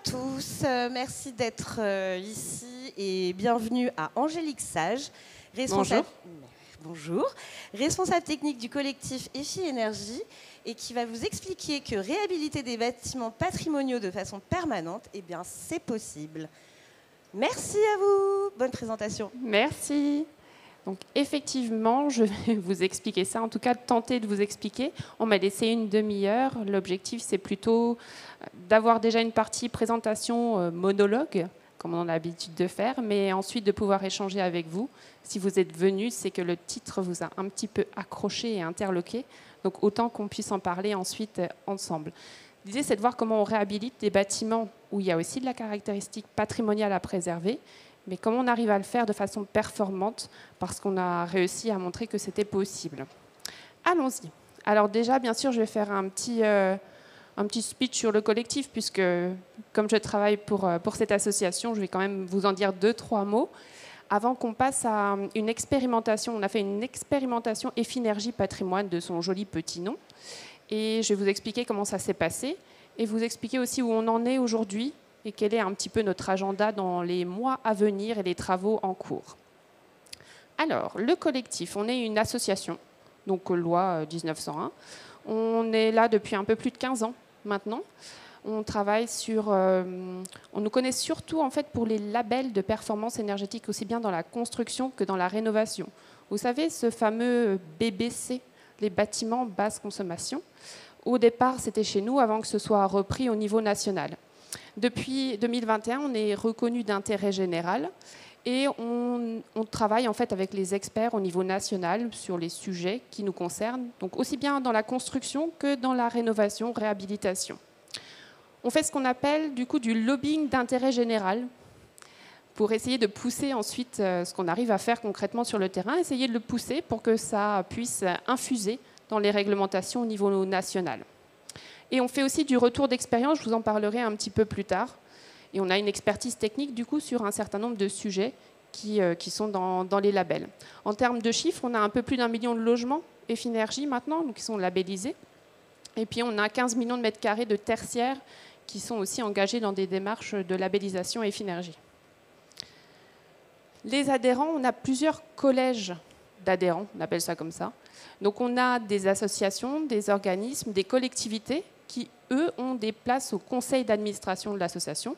tous, merci d'être ici et bienvenue à Angélique Sage, responsable... Bonjour, responsable technique du collectif EFI Énergie et qui va vous expliquer que réhabiliter des bâtiments patrimoniaux de façon permanente, eh bien c'est possible. Merci à vous, bonne présentation. Merci. Donc effectivement, je vais vous expliquer ça, en tout cas tenter de vous expliquer. On m'a laissé une demi-heure. L'objectif, c'est plutôt d'avoir déjà une partie présentation monologue, comme on a l'habitude de faire, mais ensuite de pouvoir échanger avec vous. Si vous êtes venus, c'est que le titre vous a un petit peu accroché et interloqué, donc autant qu'on puisse en parler ensuite ensemble. L'idée, c'est de voir comment on réhabilite des bâtiments où il y a aussi de la caractéristique patrimoniale à préserver, mais comment on arrive à le faire de façon performante, parce qu'on a réussi à montrer que c'était possible. Allons-y. Alors déjà, bien sûr, je vais faire un petit speech sur le collectif, puisque comme je travaille pour cette association, je vais quand même vous en dire 2-3 mots. Avant qu'on passe à une expérimentation, on a fait une expérimentation EFI Énergie Patrimoine de son joli petit nom. Et je vais vous expliquer comment ça s'est passé, et vous expliquer aussi où on en est aujourd'hui, et quel est un petit peu notre agenda dans les mois à venir et les travaux en cours. Alors, le collectif, on est une association, donc loi 1901. On est là depuis un peu plus de 15 ans maintenant. On travaille sur... on nous connaît surtout en fait pour les labels de performance énergétique, aussi bien dans la construction que dans la rénovation. Vous savez, ce fameux BBC, les bâtiments basse consommation. Au départ, c'était chez nous avant que ce soit repris au niveau national. Depuis 2021, on est reconnu d'intérêt général et on travaille en fait avec les experts au niveau national sur les sujets qui nous concernent, donc aussi bien dans la construction que dans la rénovation, réhabilitation. On fait ce qu'on appelle du coup du lobbying d'intérêt général pour essayer de pousser ensuite ce qu'on arrive à faire concrètement sur le terrain, essayer de le pousser pour que ça puisse infuser dans les réglementations au niveau national. Et on fait aussi du retour d'expérience, je vous en parlerai un petit peu plus tard. Et on a une expertise technique du coup sur un certain nombre de sujets qui sont dans les labels. En termes de chiffres, on a un peu plus d'1 million de logements EFI Énergie maintenant, donc qui sont labellisés. Et puis on a 15 millions de mètres carrés de tertiaires qui sont aussi engagés dans des démarches de labellisation EFI Énergie. Les adhérents, on a plusieurs collèges d'adhérents, on appelle ça comme ça. Donc on a des associations, des organismes, des collectivités qui, eux, ont des places au conseil d'administration de l'association.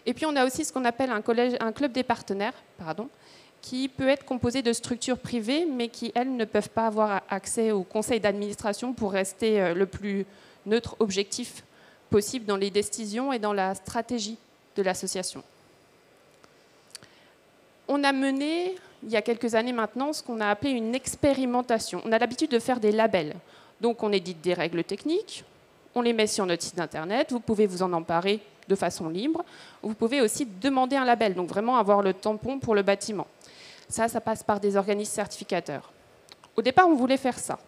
Et puis on a aussi ce qu'on appelle un club des partenaires, qui peut être composé de structures privées, mais qui, elles, ne peuvent pas avoir accès au conseil d'administration pour rester le plus neutre, objectif possible dans les décisions et dans la stratégie de l'association. On a mené, il y a quelques années maintenant, ce qu'on a appelé une expérimentation. On a l'habitude de faire des labels. Donc on édite des règles techniques, on les met sur notre site internet, vous pouvez vous en emparer de façon libre. Vous pouvez aussi demander un label, donc vraiment avoir le tampon pour le bâtiment. Ça passe par des organismes certificateurs. Au départ, on voulait faire ça.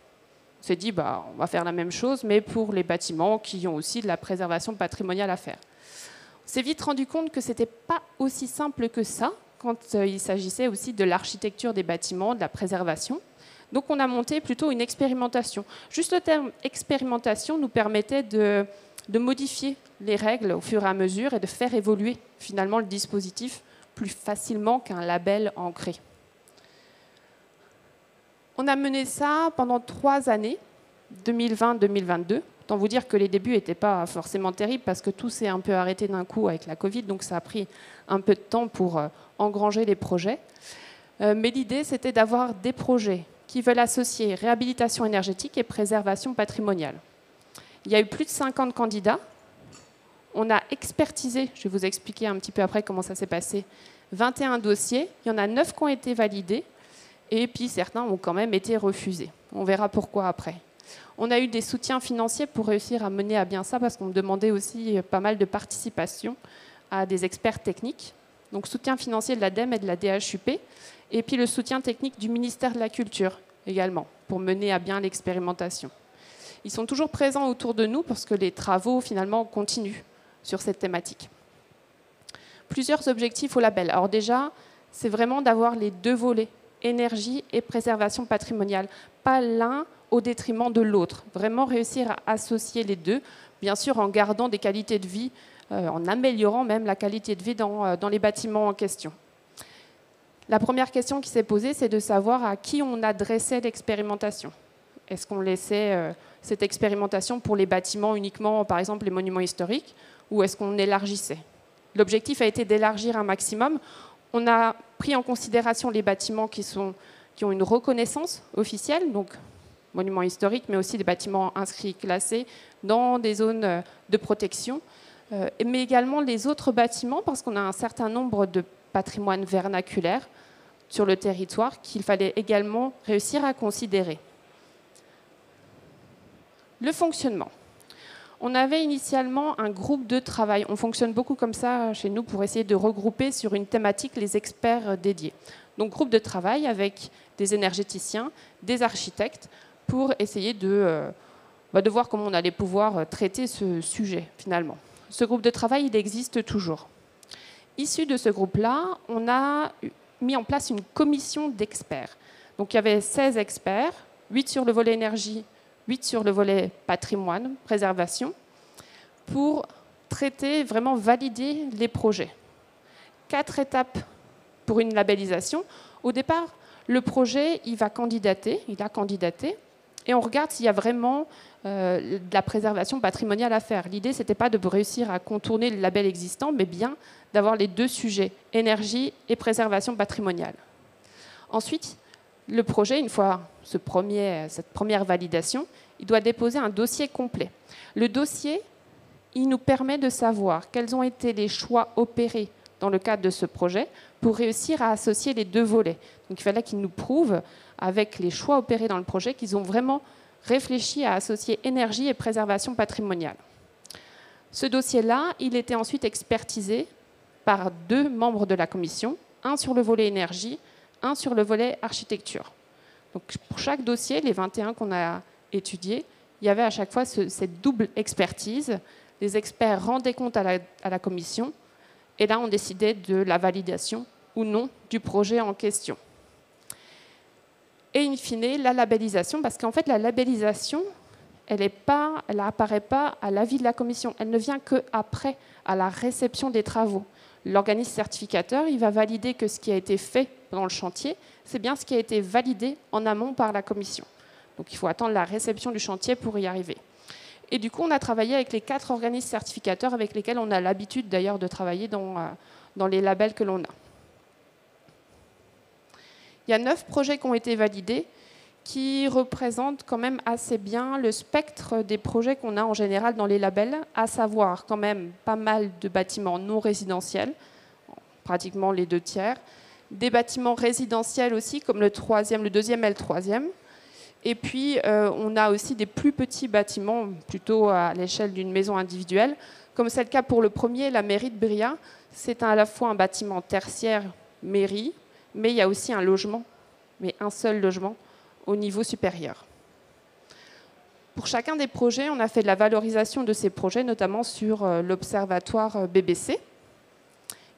On s'est dit, on va faire la même chose, mais pour les bâtiments qui ont aussi de la préservation patrimoniale à faire. On s'est vite rendu compte que ce n'était pas aussi simple que ça, quand il s'agissait aussi de l'architecture des bâtiments, de la préservation. Donc on a monté plutôt une expérimentation. Juste le terme expérimentation nous permettait de modifier les règles au fur et à mesure et de faire évoluer finalement le dispositif plus facilement qu'un label ancré. On a mené ça pendant 3 années, 2020-2022. Autant vous dire que les débuts n'étaient pas forcément terribles parce que tout s'est un peu arrêté d'un coup avec la Covid, donc ça a pris un peu de temps pour engranger les projets. Mais l'idée, c'était d'avoir des projets qui veulent associer réhabilitation énergétique et préservation patrimoniale. Il y a eu plus de 50 candidats. On a expertisé, je vais vous expliquer un petit peu après comment ça s'est passé, 21 dossiers. Il y en a 9 qui ont été validés et puis certains ont quand même été refusés. On verra pourquoi après. On a eu des soutiens financiers pour réussir à mener à bien ça parce qu'on me demandait aussi pas mal de participation à des experts techniques. Donc soutien financier de l'ADEME et de la DHUP et puis le soutien technique du ministère de la Culture également pour mener à bien l'expérimentation. Ils sont toujours présents autour de nous parce que les travaux finalement continuent sur cette thématique. Plusieurs objectifs au label. Alors déjà, c'est vraiment d'avoir les 2 volets, énergie et préservation patrimoniale, pas l'un au détriment de l'autre. Vraiment réussir à associer les deux, bien sûr en gardant des qualités de vie en améliorant même la qualité de vie dans les bâtiments en question. La première question qui s'est posée, c'est de savoir à qui on adressait l'expérimentation. Est-ce qu'on laissait cette expérimentation pour les bâtiments uniquement, par exemple les monuments historiques, ou est-ce qu'on élargissait? L'objectif a été d'élargir un maximum. On a pris en considération les bâtiments qui ont une reconnaissance officielle, donc monuments historiques, mais aussi des bâtiments inscrits, classés dans des zones de protection, mais également les autres bâtiments, parce qu'on a un certain nombre de patrimoine vernaculaire sur le territoire qu'il fallait également réussir à considérer. Le fonctionnement. On avait initialement un groupe de travail. On fonctionne beaucoup comme ça chez nous pour essayer de regrouper sur une thématique les experts dédiés. Donc groupe de travail avec des énergéticiens, des architectes, pour essayer de voir comment on allait pouvoir traiter ce sujet finalement. Ce groupe de travail, il existe toujours. Issu de ce groupe-là, on a mis en place une commission d'experts. Donc il y avait 16 experts, 8 sur le volet énergie, 8 sur le volet patrimoine, préservation, pour traiter, vraiment valider les projets. 4 étapes pour une labellisation. Au départ, le projet, il a candidaté, et on regarde s'il y a vraiment de la préservation patrimoniale à faire. L'idée, ce n'était pas de réussir à contourner le label existant, mais bien d'avoir les deux sujets, énergie et préservation patrimoniale. Ensuite, le projet, une fois cette première validation, il doit déposer un dossier complet. Le dossier, il nous permet de savoir quels ont été les choix opérés dans le cadre de ce projet pour réussir à associer les deux volets. Donc il fallait qu'ils nous prouvent, avec les choix opérés dans le projet, qu'ils ont vraiment réfléchi à associer énergie et préservation patrimoniale. Ce dossier-là, il était ensuite expertisé par 2 membres de la commission, un sur le volet énergie, un sur le volet architecture. Donc pour chaque dossier, les 21 qu'on a étudiés, il y avait à chaque fois cette double expertise. Les experts rendaient compte à la commission, et là on décidait de la validation ou non du projet en question. Et in fine, la labellisation, parce qu'en fait la labellisation, elle n'apparaît pas à l'avis de la commission, elle ne vient qu'après, à la réception des travaux. L'organisme certificateur, il va valider que ce qui a été fait pendant le chantier, c'est bien ce qui a été validé en amont par la commission. Donc il faut attendre la réception du chantier pour y arriver. Et du coup, on a travaillé avec les 4 organismes certificateurs avec lesquels on a l'habitude d'ailleurs de travailler dans les labels que l'on a. Il y a 9 projets qui ont été validés qui représentent quand même assez bien le spectre des projets qu'on a en général dans les labels, à savoir quand même pas mal de bâtiments non résidentiels, pratiquement les 2/3, des bâtiments résidentiels aussi, comme le 2e et le 3e, et puis on a aussi des plus petits bâtiments, plutôt à l'échelle d'une maison individuelle, comme c'est le cas pour le premier, la mairie de Bria. C'est à la fois un bâtiment tertiaire mairie, mais il y a aussi un logement, mais un seul logement, au niveau supérieur. Pour chacun des projets, on a fait de la valorisation de ces projets, notamment sur l'observatoire BBC,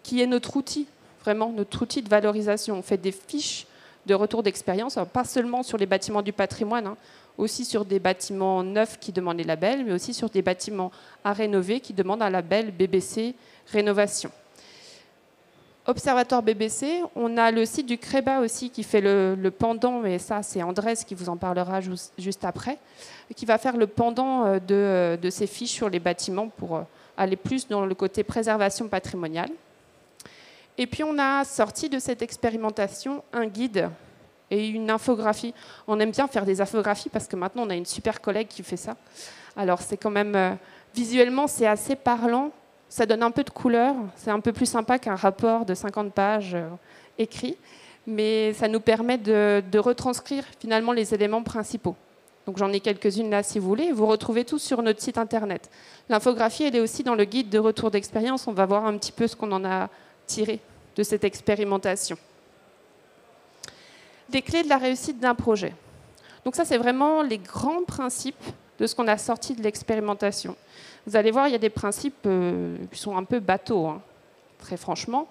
qui est notre outil, vraiment notre outil de valorisation. On fait des fiches de retour d'expérience, pas seulement sur les bâtiments du patrimoine, aussi sur des bâtiments neufs qui demandent les labels, mais aussi sur des bâtiments à rénover qui demandent un label BBC Rénovation. Observatoire BBC, on a le site du CREBA aussi qui fait le pendant, et ça c'est Andrés qui vous en parlera juste après, qui va faire le pendant de ces fiches sur les bâtiments pour aller plus dans le côté préservation patrimoniale. Et puis on a sorti de cette expérimentation un guide et une infographie. On aime bien faire des infographies parce que maintenant on a une super collègue qui fait ça. Alors c'est quand même, visuellement c'est assez parlant. Ça donne un peu de couleur, c'est un peu plus sympa qu'un rapport de 50 pages écrit, mais ça nous permet de retranscrire finalement les éléments principaux. Donc j'en ai quelques-unes là si vous voulez, vous retrouvez tout sur notre site internet. L'infographie, elle est aussi dans le guide de retour d'expérience, on va voir un petit peu ce qu'on en a tiré de cette expérimentation. Les clés de la réussite d'un projet. Donc ça, c'est vraiment les grands principes de ce qu'on a sorti de l'expérimentation. Vous allez voir, il y a des principes qui sont un peu bateaux, très franchement.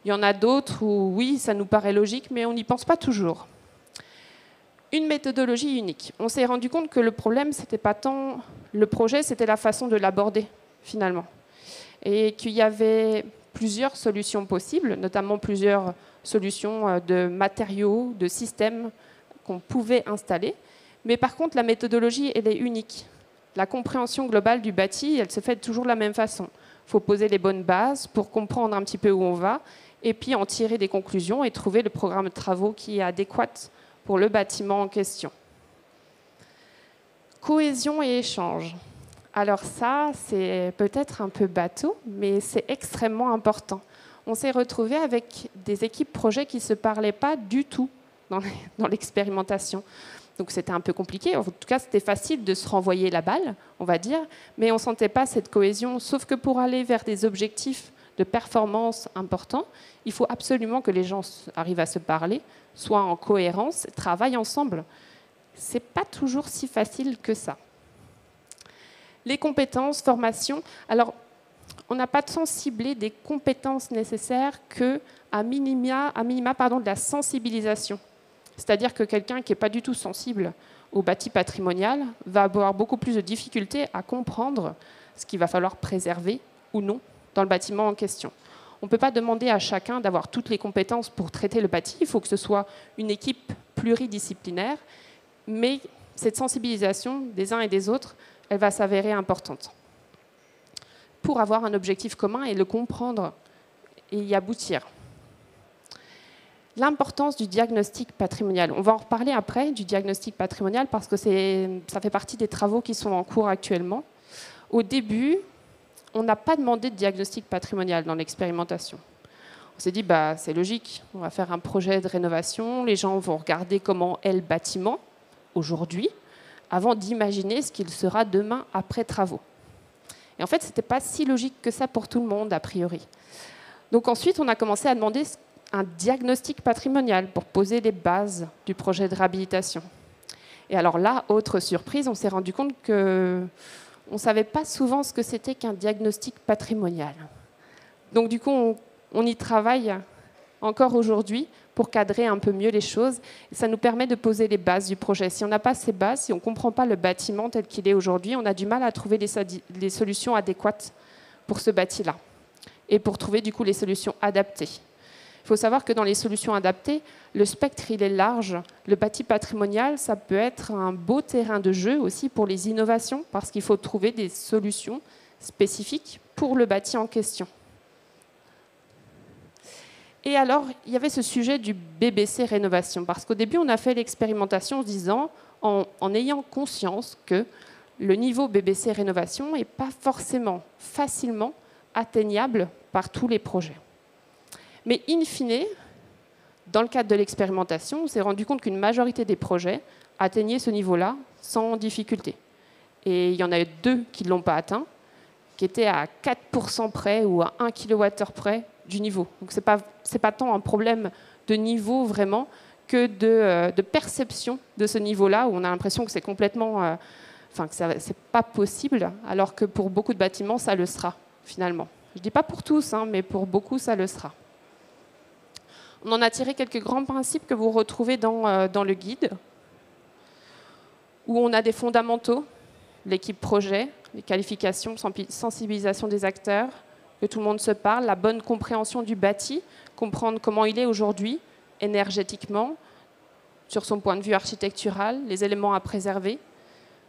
Il y en a d'autres où, oui, ça nous paraît logique, mais on n'y pense pas toujours. Une méthodologie unique. On s'est rendu compte que le problème, ce n'était pas tant le projet, c'était la façon de l'aborder, finalement. et qu'il y avait plusieurs solutions possibles, notamment plusieurs solutions de matériaux, de systèmes qu'on pouvait installer. Mais par contre, la méthodologie, elle est unique. La compréhension globale du bâti, elle se fait toujours de la même façon. Il faut poser les bonnes bases pour comprendre un petit peu où on va, et puis en tirer des conclusions et trouver le programme de travaux qui est adéquat pour le bâtiment en question. Cohésion et échange. Alors ça, c'est peut-être un peu bateau, mais c'est extrêmement important. On s'est retrouvé avec des équipes projets qui ne se parlaient pas du tout dans l'expérimentation. Donc c'était un peu compliqué. En tout cas, c'était facile de se renvoyer la balle, on va dire, mais on ne sentait pas cette cohésion. Sauf que pour aller vers des objectifs de performance importants, il faut absolument que les gens arrivent à se parler, soient en cohérence, travaillent ensemble. Ce n'est pas toujours si facile que ça. Les compétences, formation. Alors, on n'a pas tant ciblé des compétences nécessaires qu'à minima de la sensibilisation. C'est-à-dire que quelqu'un qui n'est pas du tout sensible au bâti patrimonial va avoir beaucoup plus de difficultés à comprendre ce qu'il va falloir préserver ou non dans le bâtiment en question. On ne peut pas demander à chacun d'avoir toutes les compétences pour traiter le bâti. Il faut que ce soit une équipe pluridisciplinaire, mais cette sensibilisation des uns et des autres, elle va s'avérer importante pour avoir un objectif commun et le comprendre et y aboutir. L'importance du diagnostic patrimonial. On va en reparler après du diagnostic patrimonial parce que ça fait partie des travaux qui sont en cours actuellement. Au début, on n'a pas demandé de diagnostic patrimonial dans l'expérimentation. On s'est dit, c'est logique, on va faire un projet de rénovation, les gens vont regarder comment est le bâtiment aujourd'hui, avant d'imaginer ce qu'il sera demain après travaux. Et en fait, ce n'était pas si logique que ça pour tout le monde, a priori. Donc ensuite, on a commencé à demander un diagnostic patrimonial pour poser les bases du projet de réhabilitation. Et alors là, autre surprise, on s'est rendu compte qu'on ne savait pas souvent ce que c'était qu'un diagnostic patrimonial. Donc du coup, on y travaille encore aujourd'hui pour cadrer un peu mieux les choses. Et ça nous permet de poser les bases du projet. Si on n'a pas ces bases, si on ne comprend pas le bâtiment tel qu'il est aujourd'hui, on a du mal à trouver les solutions adéquates pour ce bâti-là et pour trouver du coup les solutions adaptées. Il faut savoir que dans les solutions adaptées, le spectre il est large. Le bâti patrimonial, ça peut être un beau terrain de jeu aussi pour les innovations, parce qu'il faut trouver des solutions spécifiques pour le bâti en question. Et alors, il y avait ce sujet du BBC rénovation, parce qu'au début, on a fait l'expérimentation en se disant, en ayant conscience que le niveau BBC rénovation n'est pas forcément facilement atteignable par tous les projets. Mais in fine, dans le cadre de l'expérimentation, on s'est rendu compte qu'une majorité des projets atteignaient ce niveau-là sans difficulté. Et il y en a eu 2 qui ne l'ont pas atteint, qui étaient à 4% près ou à 1 kWh près du niveau. Donc ce n'est pas tant un problème de niveau vraiment que de perception de ce niveau-là, où on a l'impression que c'est complètement... que ce n'est pas possible, alors que pour beaucoup de bâtiments, ça le sera, finalement. Je ne dis pas pour tous, mais pour beaucoup, ça le sera. On en a tiré quelques grands principes que vous retrouvez dans le guide, où on a des fondamentaux, l'équipe projet, les qualifications, sensibilisation des acteurs, que tout le monde se parle, la bonne compréhension du bâti, comprendre comment il est aujourd'hui, énergétiquement, sur son point de vue architectural, les éléments à préserver.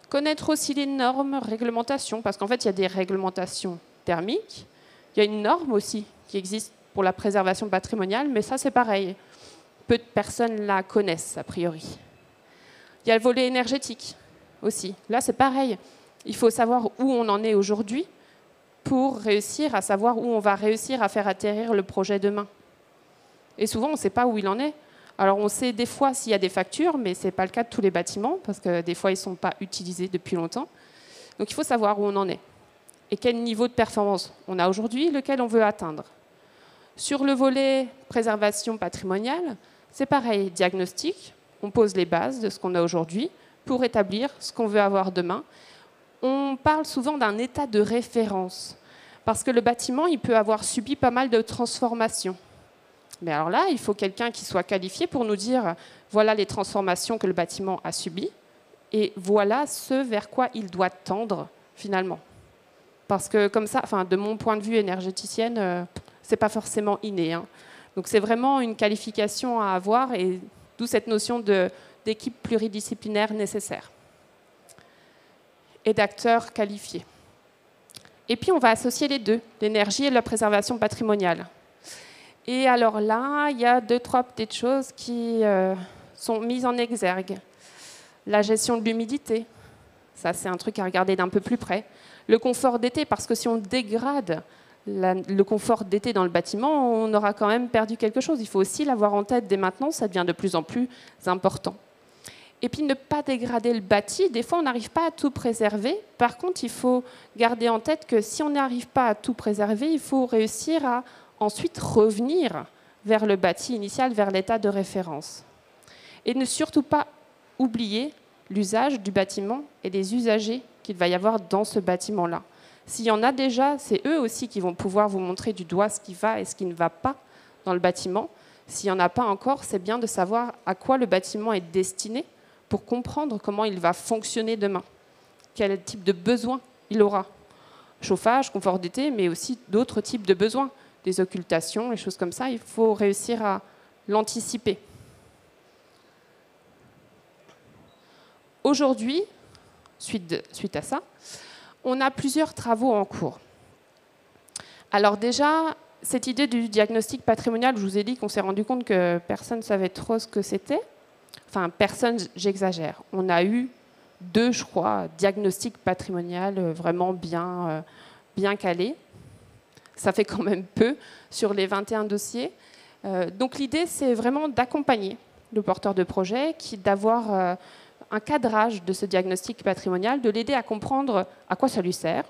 Connaître aussi les normes, réglementations, parce qu'en fait, il y a des réglementations thermiques, il y a une norme aussi qui existe pour la préservation patrimoniale, mais ça, c'est pareil. Peu de personnes la connaissent, a priori. Il y a le volet énergétique aussi. Là, c'est pareil. Il faut savoir où on en est aujourd'hui pour réussir à savoir où on va réussir à faire atterrir le projet demain. Et souvent, on ne sait pas où il en est. Alors, on sait des fois s'il y a des factures, mais ce n'est pas le cas de tous les bâtiments, parce que des fois, ils ne sont pas utilisés depuis longtemps. Donc, il faut savoir où on en est. Et quel niveau de performance on a aujourd'hui, lequel on veut atteindre. Sur le volet préservation patrimoniale, c'est pareil, diagnostic, on pose les bases de ce qu'on a aujourd'hui pour établir ce qu'on veut avoir demain. On parle souvent d'un état de référence, parce que le bâtiment, il peut avoir subi pas mal de transformations. Mais alors là, il faut quelqu'un qui soit qualifié pour nous dire voilà les transformations que le bâtiment a subies et voilà ce vers quoi il doit tendre finalement. Parce que comme ça, enfin, de mon point de vue énergéticienne, c'est pas forcément inné, hein. Donc c'est vraiment une qualification à avoir, et d'où cette notion d'équipe pluridisciplinaire nécessaire et d'acteurs qualifiés. Et puis on va associer les deux, l'énergie et la préservation patrimoniale. Et alors là, il y a 2-3 petites choses qui sont mises en exergue. La gestion de l'humidité, ça c'est un truc à regarder d'un peu plus près. Le confort d'été, parce que si on dégrade le confort d'été dans le bâtiment, on aura quand même perdu quelque chose. Il faut aussi l'avoir en tête dès maintenant, ça devient de plus en plus important. Et puis ne pas dégrader le bâti, des fois on n'arrive pas à tout préserver. Par contre, il faut garder en tête que si on n'arrive pas à tout préserver, il faut réussir à ensuite revenir vers le bâti initial, vers l'état de référence. Et ne surtout pas oublier l'usage du bâtiment et les usagers qu'il va y avoir dans ce bâtiment-là. S'il y en a déjà, c'est eux aussi qui vont pouvoir vous montrer du doigt ce qui va et ce qui ne va pas dans le bâtiment. S'il n'y en a pas encore, c'est bien de savoir à quoi le bâtiment est destiné pour comprendre comment il va fonctionner demain, quel type de besoins il aura. Chauffage, confort d'été, mais aussi d'autres types de besoins, des occultations, des choses comme ça. Il faut réussir à l'anticiper. Aujourd'hui, suite à ça, on a plusieurs travaux en cours. Alors déjà, cette idée du diagnostic patrimonial, je vous ai dit qu'on s'est rendu compte que personne ne savait trop ce que c'était. Enfin, personne, j'exagère. On a eu 2, je crois, diagnostics patrimonial vraiment bien calés. Ça fait quand même peu sur les 21 dossiers. Donc l'idée, c'est vraiment d'accompagner le porteur de projet, d'avoir un cadrage de ce diagnostic patrimonial, de l'aider à comprendre à quoi ça lui sert,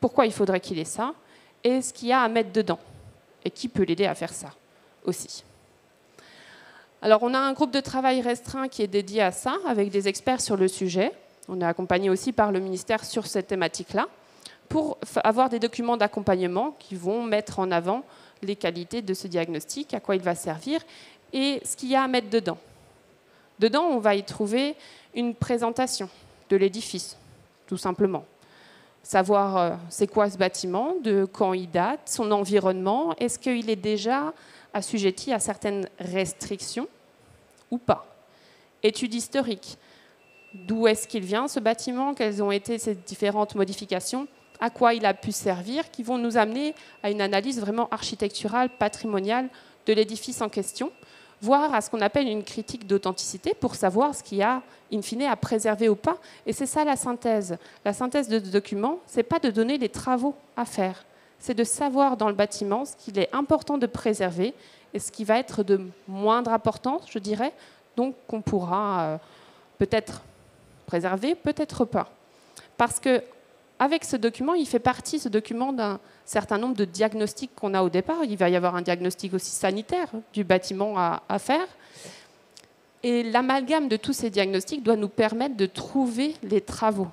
pourquoi il faudrait qu'il ait ça, et ce qu'il y a à mettre dedans, et qui peut l'aider à faire ça aussi. Alors on a un groupe de travail restreint qui est dédié à ça, avec des experts sur le sujet. On est accompagné aussi par le ministère sur cette thématique-là, pour avoir des documents d'accompagnement qui vont mettre en avant les qualités de ce diagnostic, à quoi il va servir, et ce qu'il y a à mettre dedans. Dedans, on va y trouver une présentation de l'édifice, tout simplement. Savoir c'est quoi ce bâtiment, de quand il date, son environnement, est-ce qu'il est déjà assujetti à certaines restrictions ou pas. Étude historique, d'où est-ce qu'il vient ce bâtiment, quelles ont été ces différentes modifications, à quoi il a pu servir, qui vont nous amener à une analyse vraiment architecturale, patrimoniale de l'édifice en question, voire à ce qu'on appelle une critique d'authenticité pour savoir ce qu'il y a, in fine, à préserver ou pas. Et c'est ça la synthèse. La synthèse de ce document, ce n'est pas de donner les travaux à faire, c'est de savoir dans le bâtiment ce qu'il est important de préserver et ce qui va être de moindre importance, je dirais, donc qu'on pourra peut-être préserver, peut-être pas. Parce que avec ce document, il fait partie, ce document, d'un certain nombre de diagnostics qu'on a au départ. Il va y avoir un diagnostic aussi sanitaire du bâtiment à faire. Et l'amalgame de tous ces diagnostics doit nous permettre de trouver les travaux.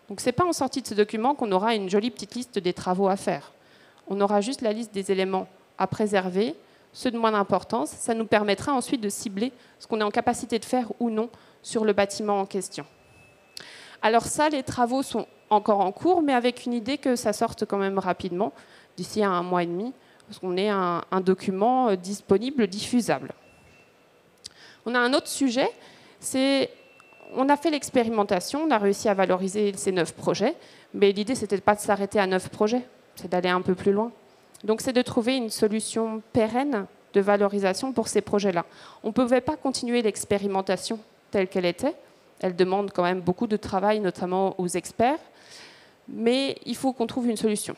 Donc ce n'est pas en sortie de ce document qu'on aura une jolie petite liste des travaux à faire. On aura juste la liste des éléments à préserver, ceux de moindre importance. Ça nous permettra ensuite de cibler ce qu'on est en capacité de faire ou non sur le bâtiment en question. Alors ça, les travaux sont encore en cours, mais avec une idée que ça sorte quand même rapidement, d'ici à 1 mois et demi, parce qu'on ait un document disponible, diffusable. On a un autre sujet, c'est on a fait l'expérimentation, on a réussi à valoriser ces 9 projets, mais l'idée, ce n'était pas de s'arrêter à 9 projets, c'est d'aller un peu plus loin. Donc c'est de trouver une solution pérenne de valorisation pour ces projets-là. On ne pouvait pas continuer l'expérimentation telle qu'elle était. Elle demande quand même beaucoup de travail, notamment aux experts, mais il faut qu'on trouve une solution.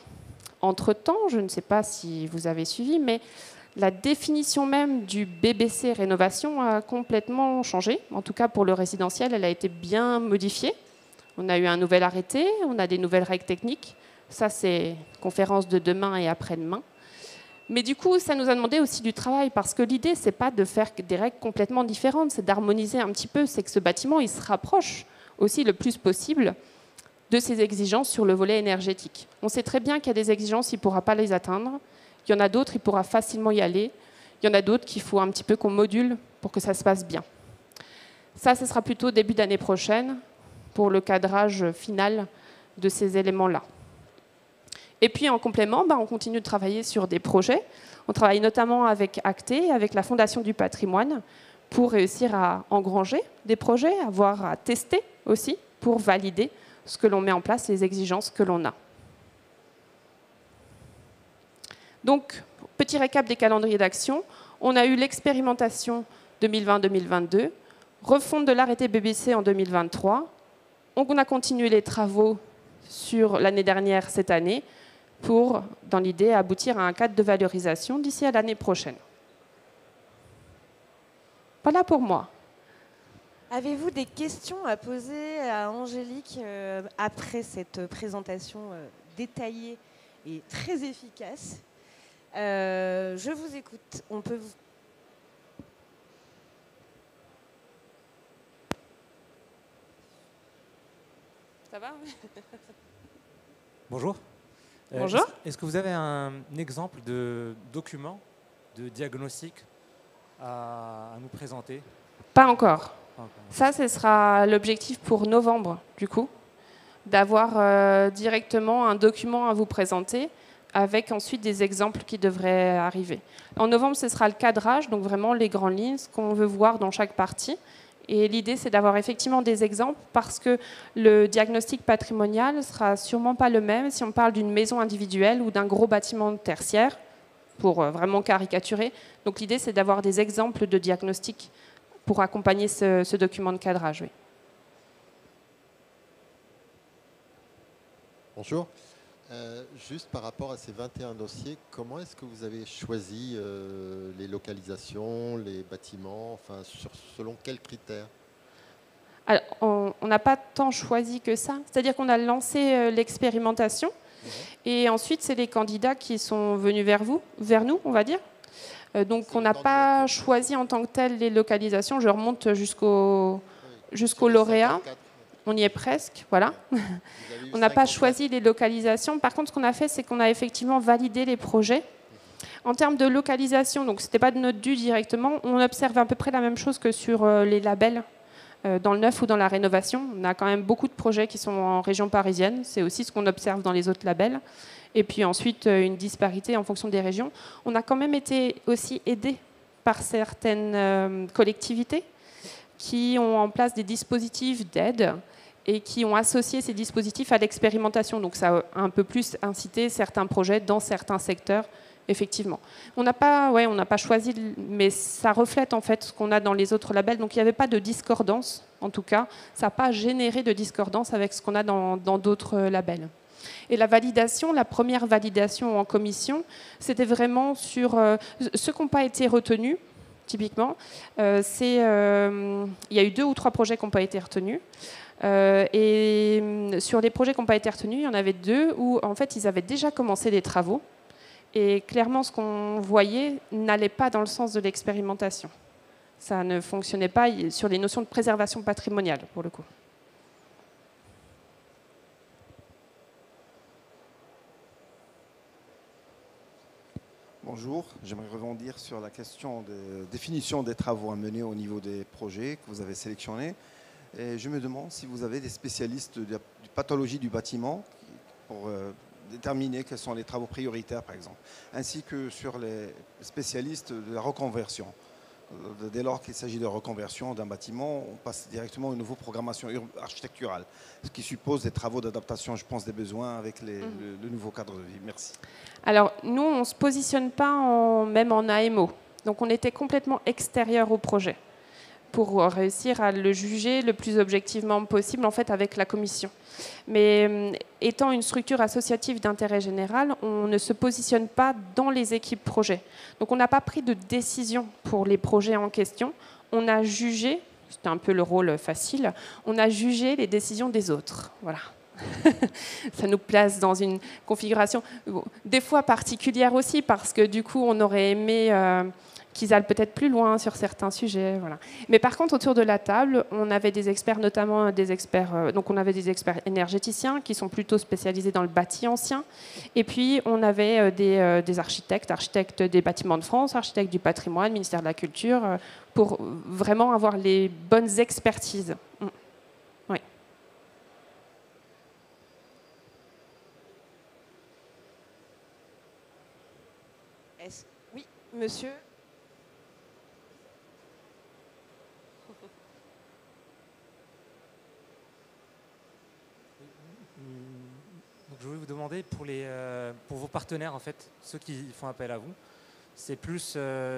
Entre-temps, je ne sais pas si vous avez suivi, mais la définition même du BBC Rénovation a complètement changé. En tout cas, pour le résidentiel, elle a été bien modifiée. On a eu un nouvel arrêté, on a des nouvelles règles techniques. Ça, c'est conférence de demain et après-demain. Mais du coup, ça nous a demandé aussi du travail, parce que l'idée, ce n'est pas de faire des règles complètement différentes, c'est d'harmoniser un petit peu, c'est que ce bâtiment, il se rapproche aussi le plus possible de ses exigences sur le volet énergétique. On sait très bien qu'il y a des exigences, il ne pourra pas les atteindre. Il y en a d'autres, il pourra facilement y aller. Il y en a d'autres qu'il faut un petit peu qu'on module pour que ça se passe bien. Ça, ce sera plutôt début d'année prochaine pour le cadrage final de ces éléments-là. Et puis en complément, on continue de travailler sur des projets. On travaille notamment avec Acté, avec la Fondation du patrimoine, pour réussir à engranger des projets, avoir à tester aussi, pour valider ce que l'on met en place, les exigences que l'on a. Donc, petit récap des calendriers d'action. On a eu l'expérimentation 2020-2022, refonte de l'arrêté BBC en 2023. On a continué les travaux sur l'année dernière, cette année, pour, dans l'idée, aboutir à un cadre de valorisation d'ici à l'année prochaine. Voilà pour moi. Avez-vous des questions à poser à Angélique après cette présentation détaillée et très efficace? Je vous écoute. On peut vous... Ça va? Bonjour. Bonjour. Est-ce que vous avez un exemple de document de diagnostic à nous présenter? Pas encore. Pas encore. Ça, ce sera l'objectif pour novembre, du coup, d'avoir directement un document à vous présenter avec ensuite des exemples qui devraient arriver. En novembre, ce sera le cadrage, donc vraiment les grandes lignes, ce qu'on veut voir dans chaque partie. Et l'idée, c'est d'avoir effectivement des exemples parce que le diagnostic patrimonial ne sera sûrement pas le même si on parle d'une maison individuelle ou d'un gros bâtiment tertiaire, pour vraiment caricaturer. Donc l'idée, c'est d'avoir des exemples de diagnostic pour accompagner ce document de cadrage. Oui. Bonjour. Juste par rapport à ces 21 dossiers, comment est-ce que vous avez choisi les localisations, les bâtiments, enfin, selon quels critères? Alors, on n'a pas tant choisi que ça. C'est-à-dire qu'on a lancé l'expérimentation et ensuite, c'est les candidats qui sont venus vers nous, on va dire. Donc, on n'a pas choisi en tant que tel les localisations. Je remonte jusqu'au lauréat. On y est presque, voilà. On n'a pas choisi les localisations. Par contre, ce qu'on a fait, c'est qu'on a effectivement validé les projets. En termes de localisation, donc ce n'était pas de notre dû directement, on observe à peu près la même chose que sur les labels dans le neuf ou dans la rénovation. On a quand même beaucoup de projets qui sont en région parisienne. C'est aussi ce qu'on observe dans les autres labels. Et puis ensuite, une disparité en fonction des régions. On a quand même été aussi aidés par certaines collectivités qui ont en place des dispositifs d'aide et qui ont associé ces dispositifs à l'expérimentation. Donc ça a un peu plus incité certains projets dans certains secteurs, effectivement. On n'a pas choisi, mais ça reflète en fait ce qu'on a dans les autres labels. Donc il n'y avait pas de discordance, en tout cas. Ça n'a pas généré de discordance avec ce qu'on a dans d'autres labels. Et la validation, la première validation en commission, c'était vraiment sur ceux qui n'ont pas été retenus. Typiquement, il y a eu 2 ou 3 projets qui n'ont pas été retenus. Et sur les projets qui n'ont pas été retenus, il y en avait 2 où en fait ils avaient déjà commencé les travaux. Et clairement, ce qu'on voyait n'allait pas dans le sens de l'expérimentation. Ça ne fonctionnait pas sur les notions de préservation patrimoniale, pour le coup. Bonjour, j'aimerais rebondir sur la question de définition des travaux à mener au niveau des projets que vous avez sélectionnés. Et je me demande si vous avez des spécialistes de pathologie du bâtiment pour déterminer quels sont les travaux prioritaires, par exemple, ainsi que sur les spécialistes de la reconversion. Dès lors qu'il s'agit de reconversion d'un bâtiment, on passe directement à une nouvelle programmation architecturale, ce qui suppose des travaux d'adaptation, je pense, des besoins avec le nouveau cadre de vie. Merci. Alors, nous, on ne se positionne pas même en AMO. Donc, on était complètement extérieur au projet pour réussir à le juger le plus objectivement possible, en fait, avec la commission. Mais étant une structure associative d'intérêt général, on ne se positionne pas dans les équipes projets. Donc, on n'a pas pris de décision pour les projets en question. On a jugé, c'était un peu le rôle facile, on a jugé les décisions des autres. Voilà. Ça nous place dans une configuration des fois particulière aussi, parce que du coup, on aurait aimé qu'ils aillent peut-être plus loin sur certains sujets. Voilà. Mais par contre, autour de la table, on avait des experts, notamment des experts, donc on avait des experts énergéticiens qui sont plutôt spécialisés dans le bâti ancien. Et puis, on avait des architectes des bâtiments de France, architectes du patrimoine, ministère de la Culture, pour vraiment avoir les bonnes expertises. Oui. Oui, monsieur. Donc, je voulais vous demander pour vos partenaires, en fait, ceux qui font appel à vous, c'est plus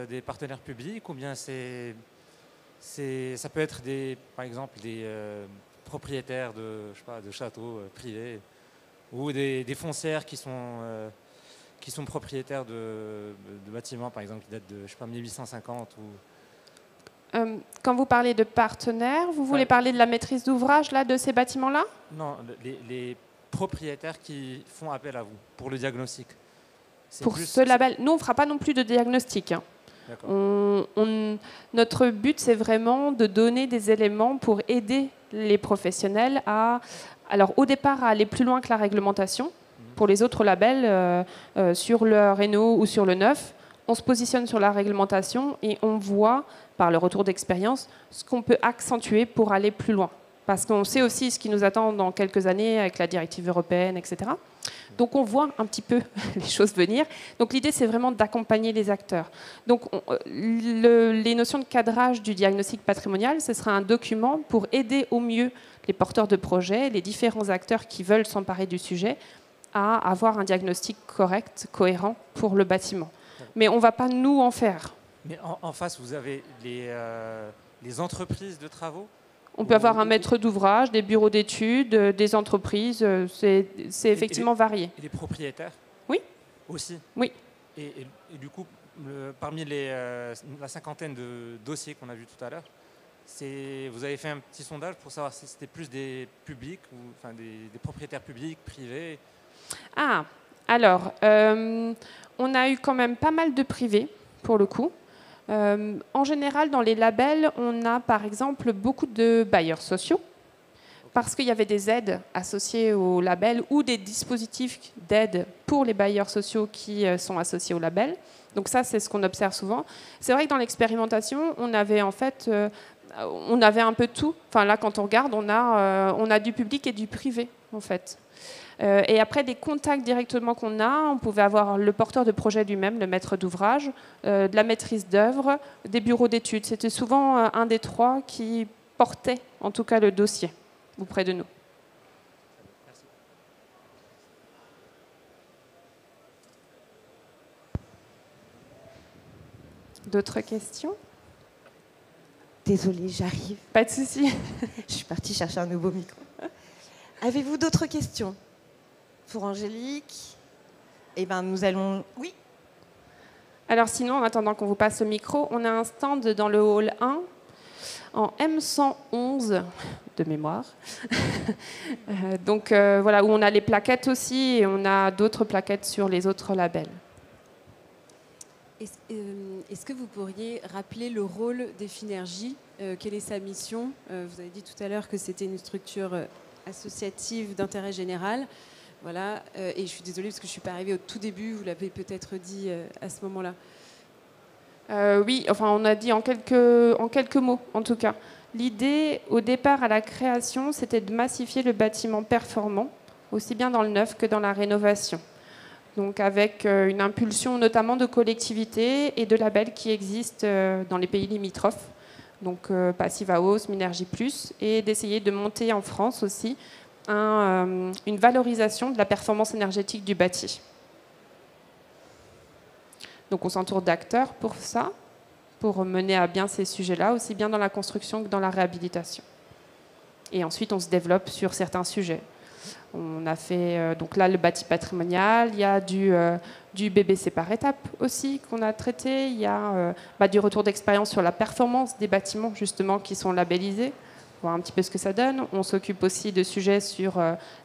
des partenaires publics ou bien ça peut être par exemple des propriétaires de châteaux privés ou des foncières qui sont propriétaires de bâtiments, par exemple, qui datent de 1850 ou... Quand vous parlez de partenaires, vous voulez parler de la maîtrise d'ouvrage là, de ces bâtiments-là? Non, les propriétaires qui font appel à vous pour le diagnostic. Pour ce label, nous on ne fera pas non plus de diagnostic. Hein. Notre but, c'est vraiment de donner des éléments pour aider les professionnels alors au départ, à aller plus loin que la réglementation. Pour les autres labels, sur le réno ou sur le neuf, on se positionne sur la réglementation et on voit, par le retour d'expérience, ce qu'on peut accentuer pour aller plus loin. Parce qu'on sait aussi ce qui nous attend dans quelques années avec la directive européenne, etc. Donc on voit un petit peu les choses venir. Donc l'idée, c'est vraiment d'accompagner les acteurs. Donc les notions de cadrage du diagnostic patrimonial, ce sera un document pour aider au mieux les porteurs de projets, les différents acteurs qui veulent s'emparer du sujet, à avoir un diagnostic correct, cohérent pour le bâtiment. Mais on ne va pas nous en faire. Mais en face, vous avez les entreprises de travaux? On peut avoir un maître d'ouvrage, des bureaux d'études, des entreprises, c'est effectivement varié. Et les propriétaires? Oui. Aussi? Oui. Et du coup, parmi la cinquantaine de dossiers qu'on a vus tout à l'heure, vous avez fait un petit sondage pour savoir si c'était plus des publics, ou enfin des propriétaires publics, privés? Ah, alors, on a eu quand même pas mal de privés, pour le coup. En général, dans les labels, on a par exemple beaucoup de bailleurs sociaux, parce qu'il y avait des aides associées au label ou des dispositifs d'aide pour les bailleurs sociaux qui sont associés au label. Donc ça, c'est ce qu'on observe souvent. C'est vrai que dans l'expérimentation, on avait en fait, on avait un peu tout. Enfin là, quand on regarde, on a du public et du privé, en fait. Et après, des contacts directement qu'on a, on pouvait avoir le porteur de projet lui-même, le maître d'ouvrage, de la maîtrise d'œuvre, des bureaux d'études. C'était souvent un des trois qui portait, en tout cas, le dossier auprès de nous. Merci. D'autres questions? Désolée, j'arrive. Pas de souci. Je suis partie chercher un nouveau micro. Avez-vous d'autres questions pour Angélique? Eh bien, nous allons... Oui. Alors sinon, en attendant qu'on vous passe le micro, on a un stand dans le hall 1 en M111 de mémoire. Donc voilà, où on a les plaquettes aussi et on a d'autres plaquettes sur les autres labels. Est-ce que vous pourriez rappeler le rôle d'Effinergie? Quelle est sa mission? Vous avez dit tout à l'heure que c'était une structure associative d'intérêt général. Voilà, et je suis désolée parce que je ne suis pas arrivée au tout début, vous l'avez peut-être dit à ce moment-là. Oui, enfin on a dit en quelques mots en tout cas. L'idée au départ à la création, c'était de massifier le bâtiment performant, aussi bien dans le neuf que dans la rénovation. Donc avec une impulsion notamment de collectivités et de labels qui existent dans les pays limitrophes, donc Passive House, Minergie Plus, et d'essayer de monter en France aussi une valorisation de la performance énergétique du bâti. Donc on s'entoure d'acteurs pour ça, pour mener à bien ces sujets-là, aussi bien dans la construction que dans la réhabilitation. Et ensuite on se développe sur certains sujets. On a fait donc là le bâti patrimonial, il y a du BBC par étape aussi qu'on a traité, il y a du retour d'expérience sur la performance des bâtiments justement qui sont labellisés, voir un petit peu ce que ça donne. On s'occupe aussi de sujets sur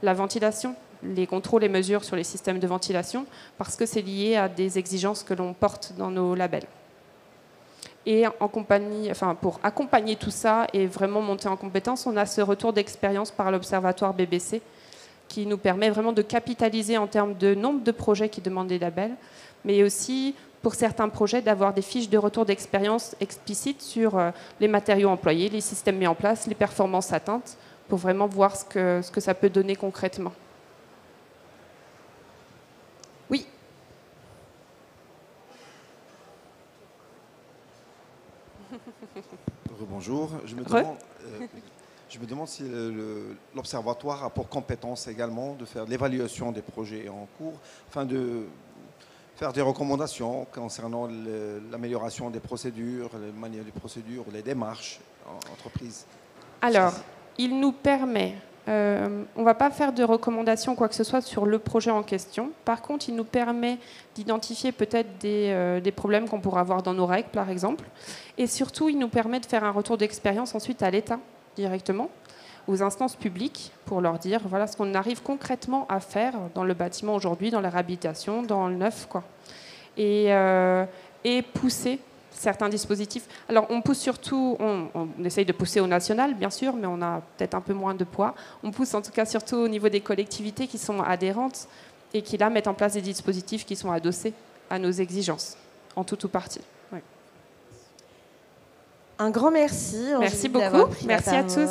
la ventilation, les contrôles et mesures sur les systèmes de ventilation, parce que c'est lié à des exigences que l'on porte dans nos labels. Et pour accompagner tout ça et vraiment monter en compétence, on a ce retour d'expérience par l'Observatoire BBC, qui nous permet vraiment de capitaliser en termes de nombre de projets qui demandent des labels, mais aussi pour certains projets d'avoir des fiches de retour d'expérience explicites sur les matériaux employés, les systèmes mis en place, les performances atteintes, pour vraiment voir ce que ça peut donner concrètement. Oui. Rebonjour. Je me demande si l'Observatoire a pour compétence également de faire l'évaluation des projets en cours, afin de faire des recommandations concernant l'amélioration des procédures, la manière des procédures, les démarches en entreprise. Alors, il nous permet, on ne va pas faire de recommandations quoi que ce soit sur le projet en question. Par contre, il nous permet d'identifier peut-être des problèmes qu'on pourra avoir dans nos règles, par exemple. Et surtout, il nous permet de faire un retour d'expérience ensuite à l'État directement, aux instances publiques, pour leur dire voilà ce qu'on arrive concrètement à faire dans le bâtiment aujourd'hui, dans la réhabilitation, dans le neuf, quoi. Et pousser certains dispositifs. Alors on pousse surtout, on essaye de pousser au national, bien sûr, mais on a peut-être un peu moins de poids. On pousse en tout cas surtout au niveau des collectivités qui sont adhérentes et qui là mettent en place des dispositifs qui sont adossés à nos exigences, en tout ou partie. Ouais. Un grand merci. Merci beaucoup. Merci à tous.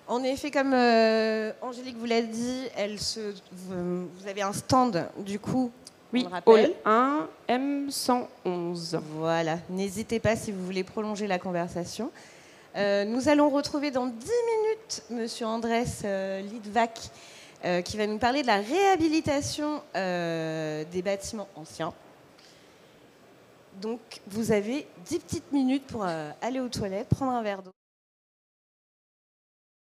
En effet, comme Angélique vous l'a dit, vous avez un stand, du coup, oui, hall 1, M111. Voilà, n'hésitez pas si vous voulez prolonger la conversation. Nous allons retrouver dans 10 minutes Monsieur Andrés Lidvac, qui va nous parler de la réhabilitation des bâtiments anciens. Donc, vous avez 10 petites minutes pour aller aux toilettes, prendre un verre d'eau.